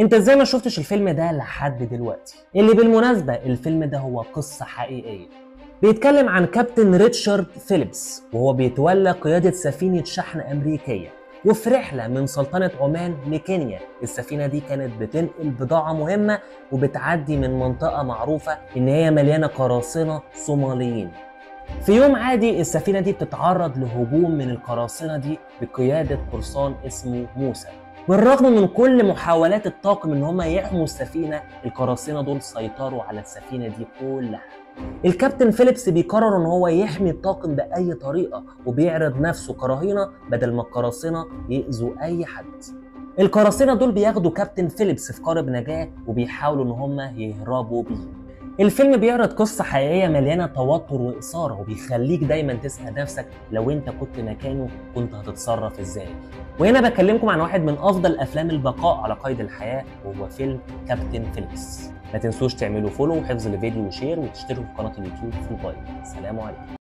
انت ازاي ما شفتش الفيلم ده لحد دلوقتي؟ اللي بالمناسبة الفيلم ده هو قصة حقيقية، بيتكلم عن كابتن ريتشارد فيليبس وهو بيتولى قيادة سفينة شحن أمريكية، وفي رحلة من سلطنة عمان لكينيا. السفينة دي كانت بتنقل بضاعة مهمة وبتعدي من منطقة معروفة إن هي مليانة قراصنة صوماليين. في يوم عادي السفينة دي بتتعرض لهجوم من القراصنة دي بقيادة قرصان اسمه موسى. بالرغم من كل محاولات الطاقم ان هم يحموا السفينة، القراصنة دول سيطروا على السفينة دي كلها. الكابتن فيليبس بيقرر ان هو يحمي الطاقم بأي طريقة، وبيعرض نفسه كرهينة بدل ما القراصنة يأذوا أي حد. القراصنة دول بياخدوا كابتن فيليبس في قارب نجاة وبيحاولوا ان هم يهربوا بيه. الفيلم بيعرض قصة حقيقية مليانة توتر وإثارة، وبيخليك دايما تسأل نفسك لو انت كنت مكانه كنت هتتصرف ازاي. وهنا بكلمكم عن واحد من أفضل أفلام البقاء على قيد الحياة، وهو فيلم كابتن فيليبس. ما تنسوش تعملوا فولو وحفظ الفيديو وشير، وتشتركوا في قناة اليوتيوب في اللايك. سلام عليكم.